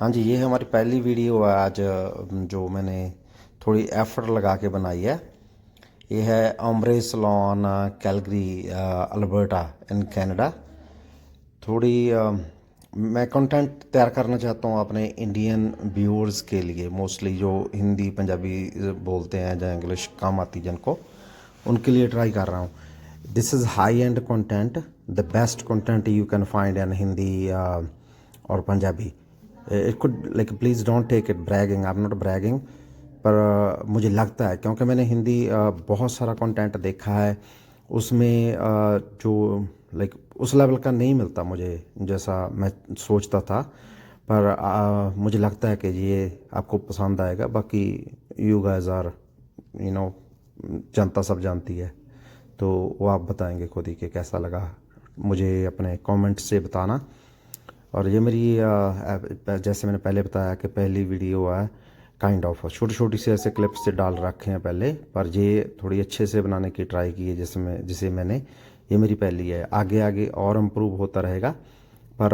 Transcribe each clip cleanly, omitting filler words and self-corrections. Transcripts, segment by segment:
हाँ जी, ये हमारी पहली वीडियो है आज जो मैंने थोड़ी एफर्ट लगा के बनाई है। ये है ombre salon Calgary Alberta in Canada. थोड़ी मैं कंटेंट तैयार करना चाहता हूँ अपने इंडियन व्यूअर्स के लिए, मोस्टली जो हिंदी पंजाबी बोलते हैं या इंग्लिश कम आती जिनको, उनके लिए ट्राई कर रहा हूँ। This is high end content, the best content you can find in Hindi और Punjabi. It could like please don't take it bragging, I am not bragging, पर मुझे लगता है क्योंकि मैंने हिंदी बहुत सारा कंटेंट देखा है, उसमें जो लाइक उस लेवल का नहीं मिलता मुझे जैसा मैं सोचता था। पर मुझे लगता है कि ये आपको पसंद आएगा। बाकी you guys are you know जनता सब जानती है, तो वो आप बताएंगे खुद ही कि कैसा लगा, मुझे अपने कमेंट से बताना। और ये मेरी जैसे मैंने पहले बताया कि पहली वीडियो है, काइंड ऑफ छोटी छोटी से ऐसे क्लिप्स से डाल रखे हैं पहले, पर ये थोड़ी अच्छे से बनाने की ट्राई की है जिसे मैंने, ये मेरी पहली है। आगे आगे और इम्प्रूव होता रहेगा, पर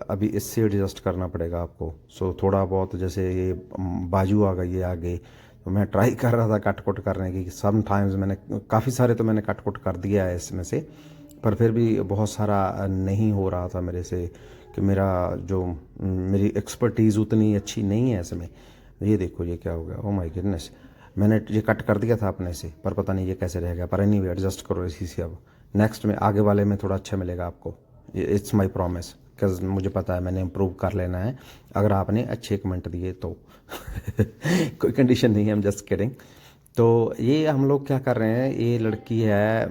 अभी इससे एडजस्ट करना पड़ेगा आपको। सो थोड़ा बहुत जैसे ये बाजू आ गई है आगे, तो मैं ट्राई कर रहा था कट कुट करने की। सम टाइम्स मैंने काफ़ी सारे तो मैंने कट कुट कर दिया है इसमें से, पर फिर भी बहुत सारा नहीं हो रहा था मेरे से, कि मेरी एक्सपर्टीज़ उतनी अच्छी नहीं है इसमें। ये देखो ये क्या हो गया, ओ माय गुडनेस। मैंने ये कट कर दिया था अपने से, पर पता नहीं ये कैसे रहेगा। पर एनीवे एडजस्ट करो इसी से। अब नेक्स्ट में आगे वाले में थोड़ा अच्छा मिलेगा आपको, इट्स माय प्रॉमिस, बिकॉज मुझे पता है मैंने इम्प्रूव कर लेना है अगर आपने अच्छे कमेंट दिए तो। कोई कंडीशन नहीं है, आई एम जस्ट किडिंग। तो ये हम लोग क्या कर रहे हैं, ये लड़की है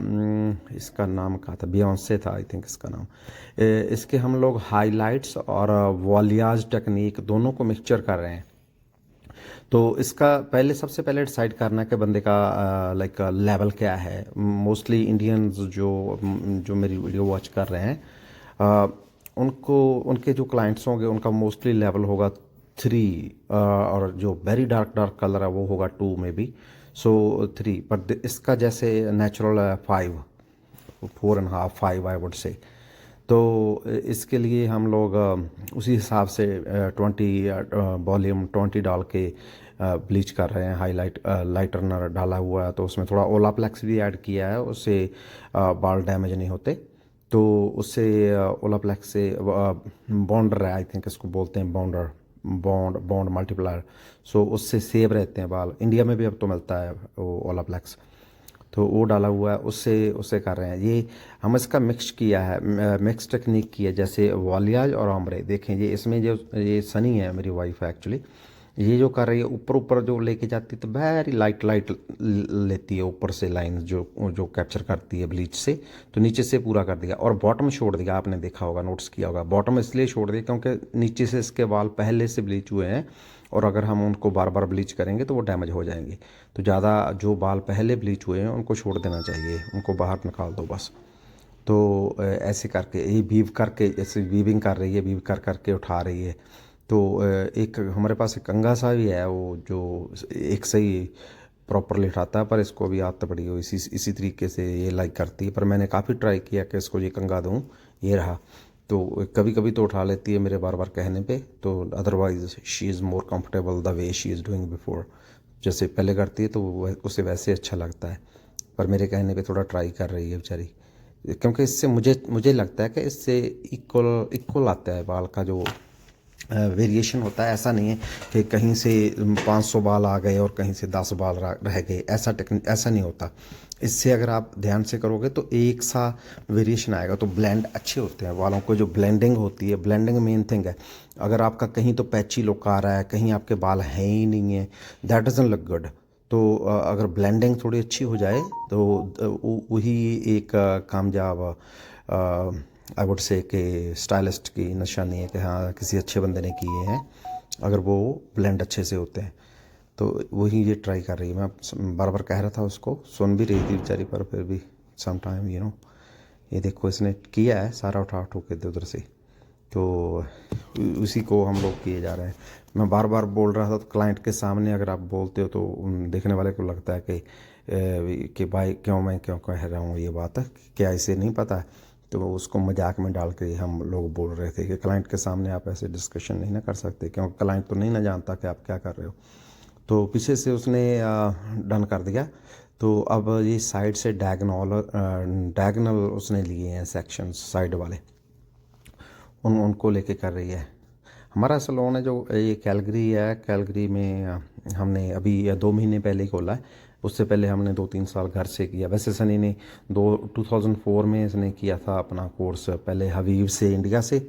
इसका नाम क्या था, बियॉन्से था आई थिंक इसका नाम। इसके हम लोग हाइलाइट्स और वॉलियाज टेक्निक दोनों को मिक्सचर कर रहे हैं। तो इसका पहले सबसे पहले डिसाइड करना है कि बंदे का लाइक लेवल क्या है। मोस्टली इंडियंस जो जो मेरी वीडियो वॉच कर रहे हैं, अ, उनको उनके जो क्लाइंट्स होंगे उनका मोस्टली लेवल होगा 3, और जो वेरी डार्क डार्क कलर है वो होगा 2 में भी। सो 3, पर इसका जैसे नेचुरल है 5, 4.5, 5 आई वुड से। तो इसके लिए हम लोग उसी हिसाब से 20 वॉल्यूम 20 डाल के ब्लीच कर रहे हैं। हाईलाइट लाइटनर डाला हुआ है, तो उसमें थोड़ा ओलाप्लेक्स भी ऐड किया है, उससे बाल डैमेज नहीं होते। तो उससे ओलाप्लेक्स से बॉन्डर है आई थिंक इसको बोलते हैं, बॉन्डर, बॉन्ड बॉन्ड मल्टीप्लायर। सो उससे सेव रहते हैं बाल। इंडिया में भी अब तो मिलता है वो ओलाप्लेक्स, तो वो डाला हुआ है, उससे उससे कर रहे हैं। ये हम इसका मिक्स किया है, मिक्स टेक्निक की है, जैसे वॉलियाज और आम्रे। देखें ये इसमें जो ये सनी है मेरी वाइफ है एक्चुअली, ये जो कर रही है ऊपर ऊपर जो लेके जाती है, तो वेरी लाइट लाइट लेती है ऊपर से लाइन जो जो कैप्चर करती है ब्लीच से, तो नीचे से पूरा कर दिया। और बॉटम छोड़ दिया, आपने देखा होगा, नोट्स किया होगा, बॉटम इसलिए छोड़ दिया क्योंकि नीचे से इसके बाल पहले से ब्लीच हुए हैं, और अगर हम उनको बार बार ब्लीच करेंगे तो वो डैमेज हो जाएंगे। तो ज़्यादा जो बाल पहले ब्लीच हुए हैं उनको छोड़ देना चाहिए, उनको बाहर निकाल दो बस। तो ऐसे करके ये वीव करके, जैसे वीविंग कर रही है, वीव कर करके उठा रही है। तो एक हमारे पास एक कंघा सा भी है, वो जो एक सही प्रॉपरली उठाता है, पर इसको भी आदत पड़ी हो इसी तरीके से ये लाइक करती है। पर मैंने काफ़ी ट्राई किया कि इसको ये कंघा दूँ, ये रहा। तो कभी कभी तो उठा लेती है मेरे बार बार कहने पे, तो otherwise she is more comfortable the way she is doing before. जैसे पहले करती है तो उसे वैसे अच्छा लगता है, पर मेरे कहने पे थोड़ा ट्राई कर रही है बेचारी। क्योंकि इससे मुझे मुझे लगता है कि इससे इक्वल इक्वल आता है बाल का जो वेरिएशन होता है। ऐसा नहीं है कि कहीं से 500 बाल आ गए और कहीं से 10 बाल रह गए, ऐसा नहीं होता। इससे अगर आप ध्यान से करोगे तो एक सा वेरिएशन आएगा, तो ब्लेंड अच्छे होते हैं बालों को। जो ब्लेंडिंग होती है, ब्लेंडिंग मेन थिंग है। अगर आपका कहीं तो पैची लुक आ रहा है, कहीं आपके बाल हैं ही नहीं है, दैट डजंट लुक गुड। तो अगर ब्लेंडिंग थोड़ी अच्छी हो जाए तो वही एक कामयाब आई वुड से कि स्टाइलिस्ट की निशानी है कि हाँ किसी अच्छे बंदे ने किए हैं, अगर वो ब्लेंड अच्छे से होते हैं। तो वही ये ट्राई कर रही है। मैं बार बार कह रहा था उसको, सुन भी रही थी बेचारी, पर फिर भी सम टाइम ये देखो इसने किया है सारा उठा उठो के इधर उधर से। तो उसी को हम लोग किए जा रहे हैं। मैं बार बार बोल रहा था, तो क्लाइंट के सामने अगर आप बोलते हो तो देखने वाले को लगता है कि भाई क्यों मैं क्यों कह रहा हूँ ये बात, क्या इसे नहीं पता। तो उसको मजाक में डाल के हम लोग बोल रहे थे कि क्लाइंट के सामने आप ऐसे डिस्कशन नहीं ना कर सकते, क्योंकि क्लाइंट तो नहीं ना जानता कि आप क्या कर रहे हो। तो पीछे से उसने डन कर दिया। तो अब ये साइड से डायगनल उसने लिए हैं सेक्शंस साइड वाले, उनको लेके कर रही है। हमारा सैलून है जो ये कैलगरी है, कैलगरी में हमने अभी 2 महीने पहले ही खोला है। उससे पहले हमने 2-3 साल घर से किया। वैसे सनी ने 2004 में इसने किया था अपना कोर्स, पहले हबीब से इंडिया से,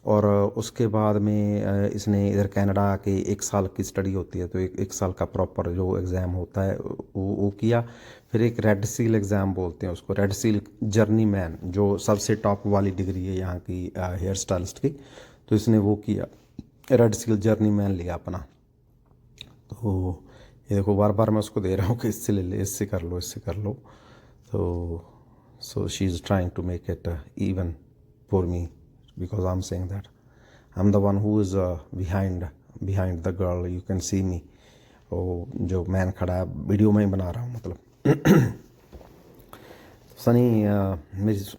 और उसके बाद में इसने इधर कनाडा आके 1 साल की स्टडी होती है, तो एक साल का प्रॉपर जो एग्ज़ाम होता है वो किया। फिर एक रेड सील एग्ज़ाम बोलते हैं उसको, रेड सील जर्नी मैन, जो सबसे टॉप वाली डिग्री है यहाँ की हेयर स्टाइलिस्ट की, तो इसने वो किया, रेड सील जर्नी मैन लिया अपना। तो ये देखो बार बार मैं उसको दे रहा हूँ कि इससे ले ले, इससे कर लो, इससे कर लो। तो so she is trying to make it even for me, because I'm saying that I'm the one who is behind the girl, you can see me। वो जो मैन खड़ा है वीडियो में ही बना रहा हूँ मतलब। सनी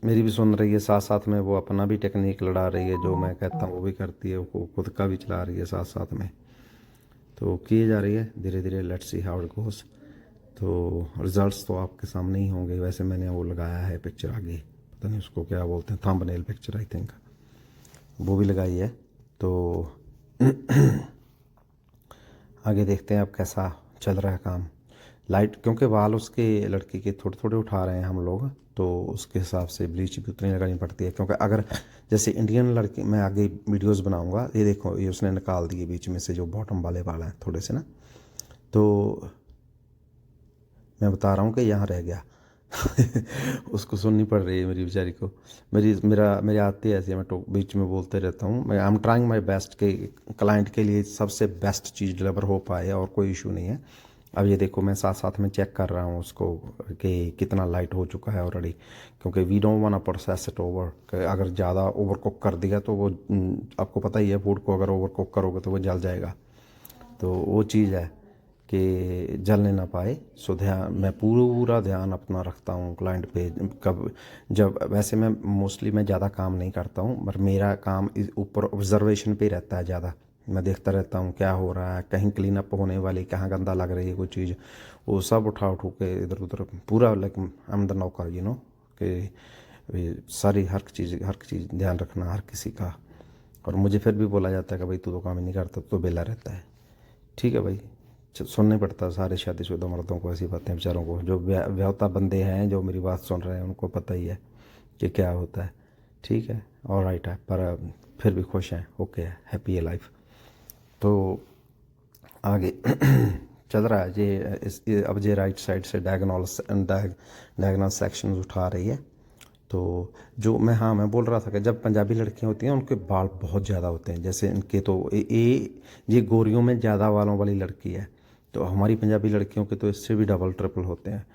मेरी भी सुन रही है, साथ साथ में वो अपना भी टेक्निक लड़ा रही है, जो मैं कहता हूँ वो भी करती है, वो खुद का भी चला रही है साथ साथ में। तो किए जा रही है धीरे धीरे, let's see how it goes. तो रिजल्ट्स तो आपके सामने ही होंगे। वैसे मैंने वो लगाया है पिक्चर आगे, पता नहीं उसको क्या बोलते हैं, थंबनेल पिक्चर आई थिंक, वो भी लगाई है। तो आगे देखते हैं अब कैसा चल रहा है काम। लाइट, क्योंकि बाल उसके लड़की के थोड़े थोड़े उठा रहे हैं हम लोग, तो उसके हिसाब से ब्लीच भी उतनी लगानी पड़ती है। क्योंकि अगर जैसे इंडियन लड़की, मैं आगे वीडियोस बनाऊंगा, ये देखो ये उसने निकाल दिए बीच में से जो बॉटम वाले बाल हैं थोड़े से ना, तो मैं बता रहा हूँ कि यहाँ रह गया। उसको सुननी पड़ रही है मेरी बेचारी को। मेरे आते ऐसे, मैं तो बीच में बोलते रहता हूँ। मैं I am trying my best के क्लाइंट के लिए सबसे बेस्ट चीज़ डिलीवर हो पाए, और कोई इशू नहीं है। अब ये देखो मैं साथ साथ में चेक कर रहा हूँ उसको कि कितना लाइट हो चुका है ऑलरेडी, क्योंकि we don't want to process it over. अगर ज़्यादा ओवर कुक कर दिया तो वो आपको पता ही है, फूड को अगर ओवर कुक करोगे तो वो जल जाएगा। तो वो चीज़ है कि जलने ना पाए। सो ध्यान, मैं पूरा ध्यान अपना रखता हूँ क्लाइंट पे। कब जब वैसे मैं मोस्टली मैं ज़्यादा काम नहीं करता हूँ, पर मेरा काम ऊपर ऑब्जर्वेशन पे रहता है ज़्यादा। मैं देखता रहता हूँ क्या हो रहा है, कहीं क्लीन अप होने वाली, कहाँ गंदा लग रही है कोई चीज़, वो सब उठा के इधर उधर पूरा, लाइक आई एम द नौकर कि सारी हर चीज़ ध्यान रखना हर किसी का। और मुझे फिर भी बोला जाता है कि भाई तू तो काम ही नहीं करता, तो बेला रहता है। ठीक है भाई, सुनने पड़ता सारे शादीशुदा मर्दों को ऐसी बातें, बेचारों को। जो व्याहता बंदे हैं जो मेरी बात सुन रहे हैं, उनको पता ही है कि क्या होता है। ठीक है, और राइट है, पर फिर भी खुश हैं, ओके है, हैप्पी है लाइफ। तो आगे चल रहा है ये अब ये राइट साइड से डायगोनल सेक्शन उठा रही है। तो जो मैं बोल रहा था कि जब पंजाबी लड़कियां होती हैं उनके बाल बहुत ज़्यादा होते हैं, जैसे इनके तो ये गोरियों में ज़्यादा बालों वाली लड़की है, तो हमारी पंजाबी लड़कियों के तो इससे भी डबल ट्रिपल होते हैं।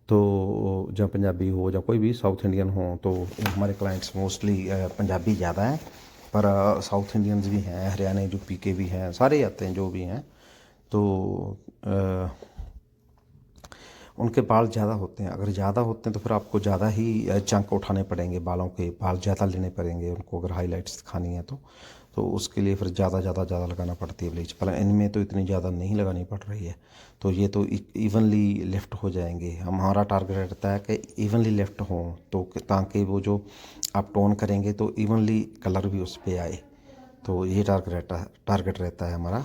तो जब पंजाबी हो या कोई भी साउथ इंडियन हो, तो हमारे क्लाइंट्स मोस्टली पंजाबी ज़्यादा हैं, पर साउथ इंडियंस भी हैं, हरियाणा यूपी के भी हैं, सारे आते हैं जो भी हैं। तो उनके बाल ज़्यादा होते हैं। अगर ज़्यादा होते हैं तो फिर आपको ज़्यादा ही चंक उठाने पड़ेंगे, बालों के बाल ज़्यादा लेने पड़ेंगे उनको, अगर हाईलाइट्स दिखानी है तो उसके लिए फिर ज़्यादा लगाना पड़ती है ब्लीच। पर इनमें तो इतनी ज़्यादा नहीं लगानी पड़ रही है, तो ये तो इवनली लिफ्ट हो जाएंगे। हमारा टारगेट रहता है कि इवनली लिफ्ट हों, तो ताकि वो जो आप टोन करेंगे तो इवनली कलर भी उस पर आए। तो ये टारगेट रहता है हमारा।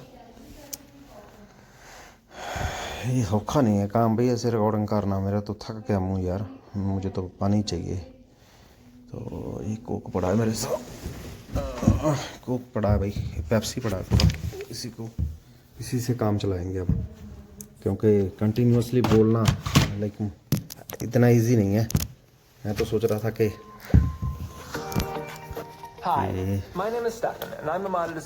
ये सौखा नहीं है काम भाई, ऐसे रिकॉर्डिंग करना। मेरा तो थक गया मुँह यार, मुझे तो पानी चाहिए। तो ये कोक पड़ा है मेरे साथ, कोक पड़ा है भाई, पेप्सी पड़ा है थोड़ा, इसी से काम चलाएंगे अब, क्योंकि कंटिन्यूसली बोलना लाइक इतना इजी नहीं है। मैं तो सोच रहा था कि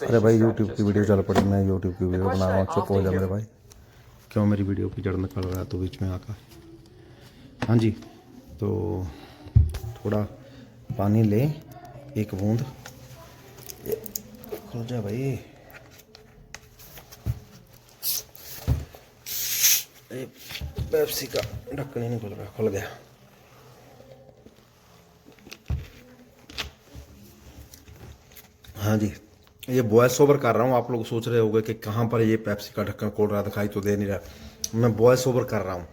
अरे भाई यूट्यूब की वीडियो चल पड़ी, मैं यूट्यूब की वीडियो बना रहा हूँ, चुप हो जा मेरे भाई। क्यों मेरी वीडियो की जड़ निकल रहा है तो बीच में आकर। हाँ जी, तो थोड़ा पानी ले, एक बूंद, खुल जा भाई। पेप्सी का ढक्कन ही नहीं खुल रहा, खुल गया। हाँ जी, ये वॉइस ओवर कर रहा हूँ। आप लोग सोच रहे होंगे कि कहाँ पर ये पेप्सी का ढक्कन खोल रहा है, दिखाई तो दे नहीं रहा। मैं वॉइस ओवर कर रहा हूँ।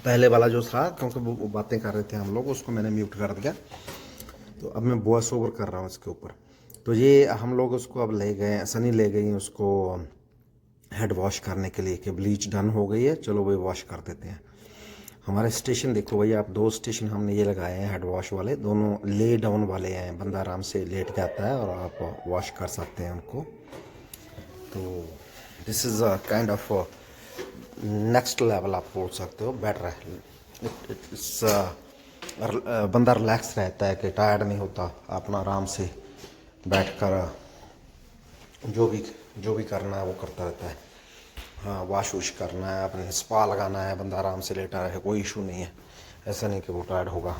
पहले वाला जो था, क्योंकि वो बातें कर रहे थे हम लोग, उसको मैंने म्यूट कर दिया। तो अब मैं वॉइस ओवर कर रहा हूँ इसके ऊपर। तो ये हम लोग उसको अब ले गए, सनी ले गई उसको हेड वॉश करने के लिए कि ब्लीच डन हो गई है, चलो वही वॉश कर देते हैं। हमारे स्टेशन देखो भैया, आप 2 स्टेशन हमने ये लगाए हैं हेड वॉश वाले, दोनों ले डाउन वाले हैं। बंदा आराम से लेट जाता है और आप वॉश कर सकते हैं उनको। तो this is a kind of next level आप बोल सकते हो, बेटर है। इट्स बंदा रिलैक्स रहता है कि टायर्ड नहीं होता, अपना आराम से बैठ कर जो भी करना है वो करता रहता है। हाँ, वाश वूश करना है, अपने स्पा लगाना है, बंदा आराम से लेटा रहे, कोई इशू नहीं है। ऐसा नहीं कि वो टायर्ड होगा।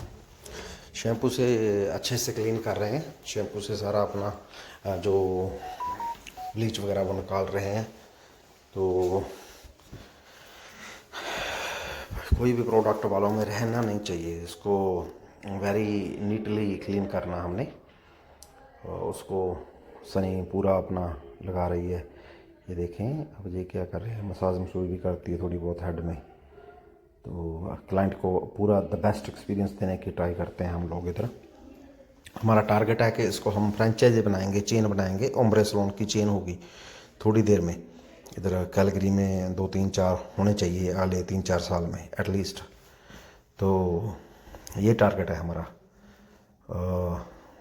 शैम्पू से अच्छे से क्लीन कर रहे हैं, शैम्पू से सारा अपना जो ब्लीच वगैरह वो निकाल रहे हैं। तो कोई भी प्रोडक्ट वालों में रहना नहीं चाहिए, इसको वेरी नीटली क्लीन करना हमने। और उसको सनी पूरा अपना लगा रही है। ये देखें, अब ये क्या कर रहे हैं, मसाज मसूज भी करती है थोड़ी बहुत हेड में। तो क्लाइंट को पूरा द बेस्ट एक्सपीरियंस देने की ट्राई करते हैं हम लोग इधर। हमारा टारगेट है कि इसको हम फ्रेंचाइजी बनाएंगे, चेन बनाएंगे, ओम्ब्रे सैलून की चेन होगी थोड़ी देर में। इधर कैलगरी में 2-3-4 होने चाहिए अगले 3-4 साल में एटलीस्ट। तो ये टारगेट है हमारा।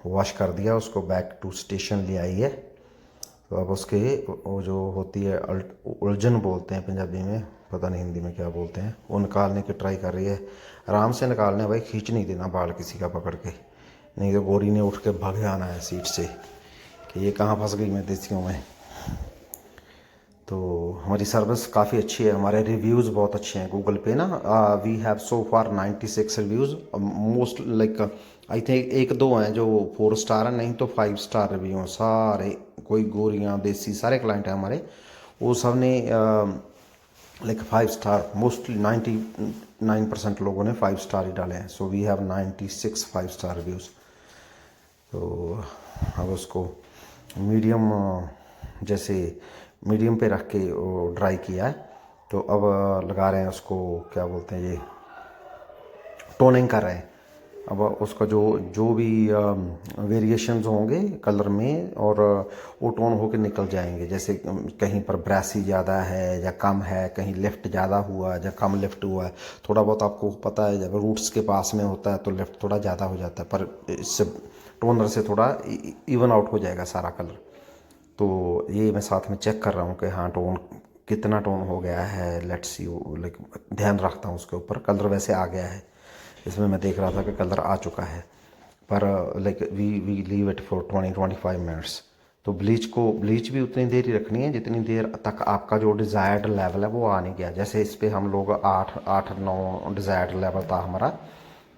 वॉश कर दिया उसको, बैक टू स्टेशन ले आई है। तो अब उसके वो जो होती है उलझन बोलते हैं पंजाबी में, पता नहीं हिंदी में क्या बोलते हैं, वो निकालने की ट्राई कर रही है। आराम से निकालने भाई, खींच नहीं देना बाल किसी का पकड़ के, नहीं तो गोरी ने उठ के भाग जाना है सीट से कि ये कहाँ फंस गई मैं देसियों में। तो हमारी सर्विस काफ़ी अच्छी है, हमारे रिव्यूज़ बहुत अच्छे हैं गूगल पे ना। We have so far 96 reviews, most like I think 1-2 हैं जो 4 स्टार हैं, नहीं तो 5 स्टार रिव्यू हैं सारे। कोई गोरियाँ देसी सारे क्लाइंट हैं हमारे, वो सब ने लाइक 5 स्टार, मोस्टली 99% लोगों ने 5 स्टार ही डाले हैं। So we have 96 5 star reviews. तो अब उसको मीडियम, जैसे मीडियम पे रख के वो ड्राई किया है। तो अब लगा रहे हैं उसको, क्या बोलते हैं, ये टोनिंग कर रहे हैं। अब उसका जो जो भी वेरिएशंस होंगे कलर में, और वो टोन होकर निकल जाएंगे। जैसे कहीं पर ब्रासी ज़्यादा है या कम है, कहीं लिफ्ट ज़्यादा हुआ या कम लिफ्ट हुआ है। थोड़ा बहुत आपको पता है, जब रूट्स के पास में होता है तो लिफ्ट थोड़ा ज़्यादा हो जाता है, पर इससे टोनर से थोड़ा इवन आउट हो जाएगा सारा कलर। तो ये मैं साथ में चेक कर रहा हूँ कि हाँ टोन कितना टोन हो गया है, लेट्स सी। लाइक ध्यान रखता हूँ उसके ऊपर। कलर वैसे आ गया है, इसमें मैं देख रहा था कि कलर आ चुका है, पर like we leave it for 20-25 minutes. तो ब्लीच भी उतनी देर ही रखनी है जितनी देर तक आपका जो डिज़ायर्ड लेवल है वो आ नहीं गया। जैसे इस पर हम लोग 8-9 डिज़ायर्ड लेवल था हमारा,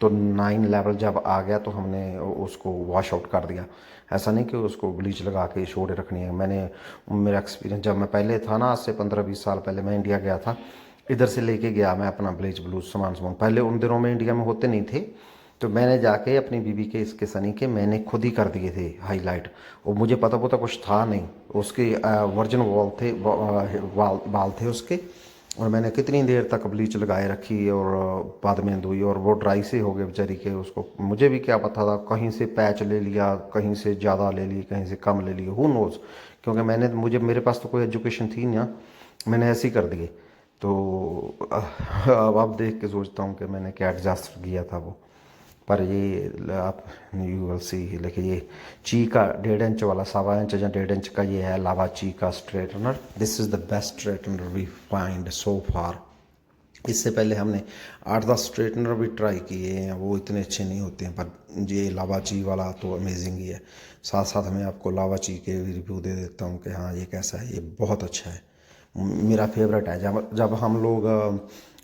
तो 9 लेवल जब आ गया तो हमने उसको वॉश आउट कर दिया। ऐसा नहीं कि उसको ब्लीच लगा के छोड़े रखनी है। मेरा एक्सपीरियंस जब मैं पहले था ना, आज से 15-20 साल पहले मैं इंडिया गया था, इधर से लेके गया मैं अपना ब्लीच ब्लूज सामान पहले उन दिनों में इंडिया में होते नहीं थे। तो मैंने जाके अपनी बीबी के, इसके सनी के, मैंने खुद ही कर दिए थे हाईलाइट। और मुझे पता कुछ था नहीं, उसके वर्जन वॉल थे, बाल थे उसके। और मैंने कितनी देर तक ब्लीच लगाए रखी और बाद में धोई, और वो ड्राई से हो गए बेचारी के। उसको मुझे भी क्या पता था, कहीं से पैच ले लिया, कहीं से ज़्यादा ले ली, कहीं से कम ले लिया, हु नोज़। क्योंकि मेरे पास तो कोई एजुकेशन थी नहीं ना, मैंने ऐसे ही कर दिए। तो अब देख के सोचता हूँ कि मैंने क्या एडजस्ट किया था वो। पर ये आप यू विल सी, लेकिन ये ची का 1.5 इंच वाला, 1.25 इंच या 1.5 इंच का ये है लावा ची का straightener. This is the best straightener we find so far. इससे पहले हमने 8-10 स्ट्रेटनर भी ट्राई किए हैं, वो इतने अच्छे नहीं होते हैं, पर ये लावा ची वाला तो अमेजिंग ही है। साथ साथ मैं आपको लावा ची के रिव्यू दे देता हूँ कि हाँ ये कैसा है, ये बहुत अच्छा है, मेरा फेवरेट है। जब जब हम लोग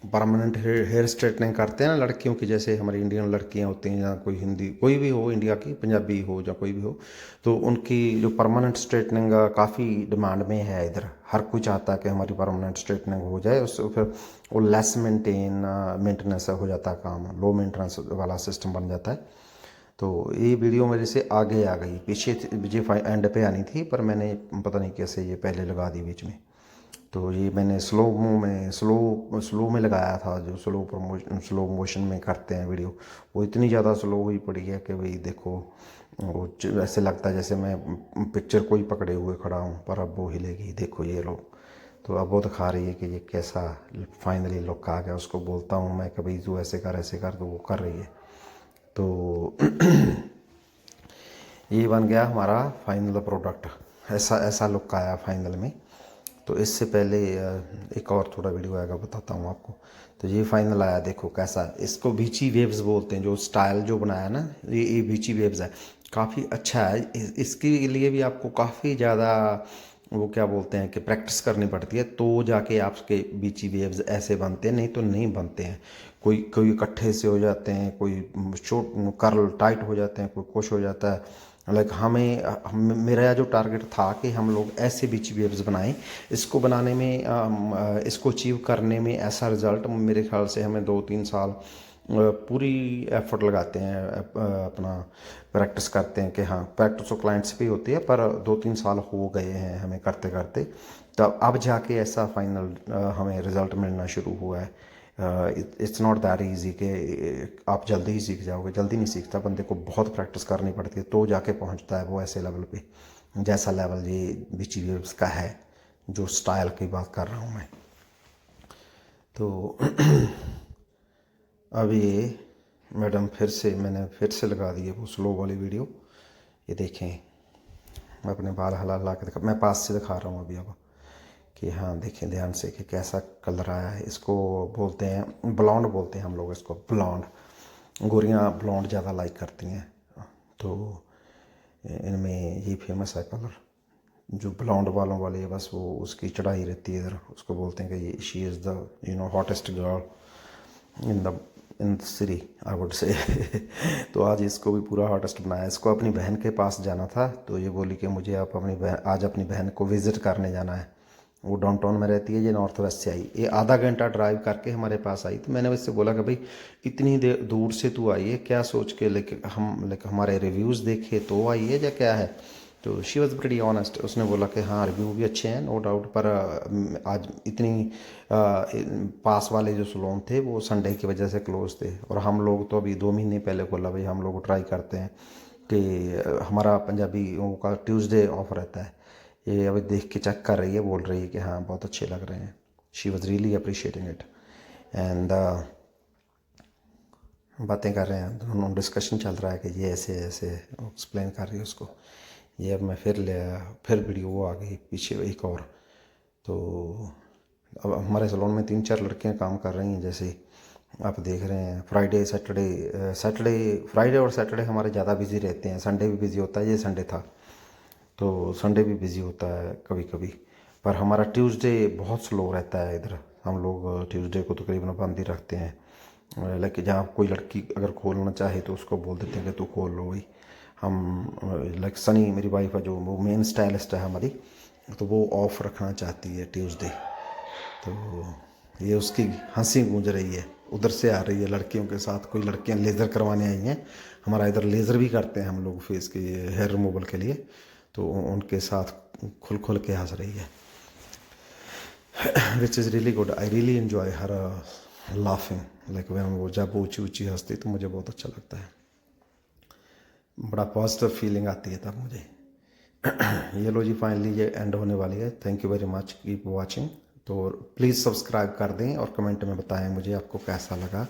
परमानेंट हेयर स्ट्रेटनिंग करते हैं ना लड़कियों की, जैसे हमारी इंडियन लड़कियां होती हैं, या कोई हिंदी कोई भी हो, इंडिया की पंजाबी हो या कोई भी हो, तो उनकी जो परमानेंट स्ट्रेटनिंग काफ़ी डिमांड में है इधर। हर कोई चाहता है कि हमारी परमानेंट स्ट्रेटनिंग हो जाए, उससे फिर वो लेस मेंटेनेंस हो जाता है काम, लो मेंटेनेंस वाला सिस्टम बन जाता है। तो ये वीडियो मेरे से आगे आ गई, पीछे मुझे एंड पे आनी थी, पर मैंने पता नहीं कैसे ये पहले लगा दी बीच में। तो ये मैंने स्लो में लगाया था, जो स्लो मोशन में करते हैं वीडियो, वो इतनी ज़्यादा स्लो हुई पड़ी है कि भाई देखो, वो ऐसे लगता है जैसे मैं पिक्चर को ही पकड़े हुए खड़ा हूँ, पर अब वो हिलेगी, देखो ये लो। तो अब वो दिखा रही है कि ये कैसा फाइनली लुक आ गया। उसको बोलता हूँ मैं कि भाई तू ऐसे कर, तो वो कर रही है। तो ये बन गया हमारा फाइनल प्रोडक्ट, ऐसा लुक आया फाइनल में। तो इससे पहले एक और थोड़ा वीडियो आएगा, बताता हूँ आपको। तो ये फाइनल आया, देखो कैसा। इसको बीची वेव्स बोलते हैं, जो स्टाइल जो बनाया ना, ये बीची वेव्स है, काफ़ी अच्छा है। इसके लिए भी आपको काफ़ी ज़्यादा वो क्या बोलते हैं कि प्रैक्टिस करनी पड़ती है, तो जाके आपके बीची वेव्स ऐसे बनते हैं, नहीं तो नहीं बनते हैं। कोई कोई इकट्ठे से हो जाते हैं, कोई शॉर्ट कर्ल टाइट हो जाते हैं, कोई कुछ हो जाता है। लाइक मेरा जो टारगेट था कि हम लोग ऐसे बीच वेव्स बनाएं। इसको बनाने में इसको अचीव करने में ऐसा रिज़ल्ट मेरे ख्याल से हमें 2-3 साल पूरी एफर्ट लगाते हैं, अपना प्रैक्टिस करते हैं कि हाँ, प्रैक्टिस तो क्लाइंट्स पे होती है, पर 2-3 साल हो गए हैं हमें करते करते। तब अब जाके ऐसा फाइनल हमें रिज़ल्ट मिलना शुरू हुआ है। इट्स नॉट दैट ईजी कि आप जल्दी ही सीख जाओगे, जल्दी नहीं सीखता, बंदे को बहुत प्रैक्टिस करनी पड़ती है, तो जाके पहुंचता है वो ऐसे लेवल पे, जैसा लेवल ये बीची वेव्स का है, जो स्टाइल की बात कर रहा हूँ मैं। तो अब ये मैडम मैंने फिर से लगा दी है वो स्लो वाली वीडियो। ये देखें, मैं अपने बाल हला हला के मैं पास से दिखा रहा हूँ अभी अब, कि हाँ देखें ध्यान से कि कैसा कलर आया है। इसको बोलते हैं ब्लॉन्ड, बोलते हैं हम लोग इसको ब्लॉन्ड। गोरियाँ ब्लॉन्ड ज़्यादा लाइक करती हैं, तो इनमें ये फेमस है कलर। जो ब्लॉन्ड वालों वाले है, बस वो उसकी चढ़ाई रहती है इधर। उसको बोलते हैं कि ये she is the hottest girl in the city, I would say. तो आज इसको भी पूरा हॉटेस्ट बनाया। इसको अपनी बहन के पास जाना था, तो ये बोली कि मुझे आप आज अपनी बहन को विज़िट करने जाना है। वो डाउनटाउन में रहती है, ये नॉर्थ वेस्ट से आई, ये आधा घंटा ड्राइव करके हमारे पास आई। तो मैंने उससे बोला कि भाई इतनी देर दूर से तू आई है, क्या सोच के लेके हमारे रिव्यूज़ देखे तो आई है या क्या है। तो शी वॉज प्रीटी ऑनेस्ट। उसने बोला कि हाँ रिव्यू भी अच्छे हैं, नो डाउट, पर आज इतनी पास वाले जो सलोन थे वो संडे की वजह से क्लोज थे, और हम लोग तो अभी 2 महीने पहले खोला। भाई हम लोग ट्राई करते हैं कि हमारा पंजाबियों का ट्यूसडे ऑफ रहता है। ये अभी देख के चेक कर रही है, बोल रही है कि हाँ बहुत अच्छे लग रहे हैं। She was really appreciating it. And बातें कर रहे हैं दोनों, डिस्कशन चल रहा है कि ये ऐसे ऐसे एक्सप्लेन कर रही है उसको। ये अब मैं फिर वीडियो वो आ गई पीछे एक और। तो अब हमारे सैलून में 3-4 लड़कियां काम कर रही हैं, जैसे आप देख रहे हैं। फ्राइडे और सैटरडे हमारे ज़्यादा बिजी रहते हैं, संडे भी बिजी होता है। ये संडे था तो संडे भी बिजी होता है कभी कभी, पर हमारा ट्यूसडे बहुत स्लो रहता है इधर। हम लोग ट्यूसडे को तकरीबन बंद ही रखते हैं। लेकिन जहाँ कोई लड़की अगर खोलना चाहे तो उसको बोल देते हैं कि तू खोल लो भाई। हम लाइक सनी मेरी वाइफ है, जो वो मेन स्टाइलिस्ट है हमारी, तो वो ऑफ रखना चाहती है ट्यूसडे। तो ये उसकी हंसी गूंज रही है, उधर से आ रही है लड़कियों के साथ। कोई लड़कियां लेज़र करवाने आई हैं, हमारा इधर लेज़र भी करते हैं हम लोग फेस के हेयर रिमूवल के लिए, तो उनके साथ खुल खुल के हंस रही है, which is really good. I really enjoy her laughing, like वो जब ऊँची ऊँची हंसती तो मुझे बहुत अच्छा लगता है, बड़ा पॉजिटिव फीलिंग आती है तब मुझे। ये लो जी, फाइनली ये एंड होने वाली है। Thank you very much, keep watching. तो प्लीज़ सब्सक्राइब कर दें और कमेंट में बताएं मुझे आपको कैसा लगा।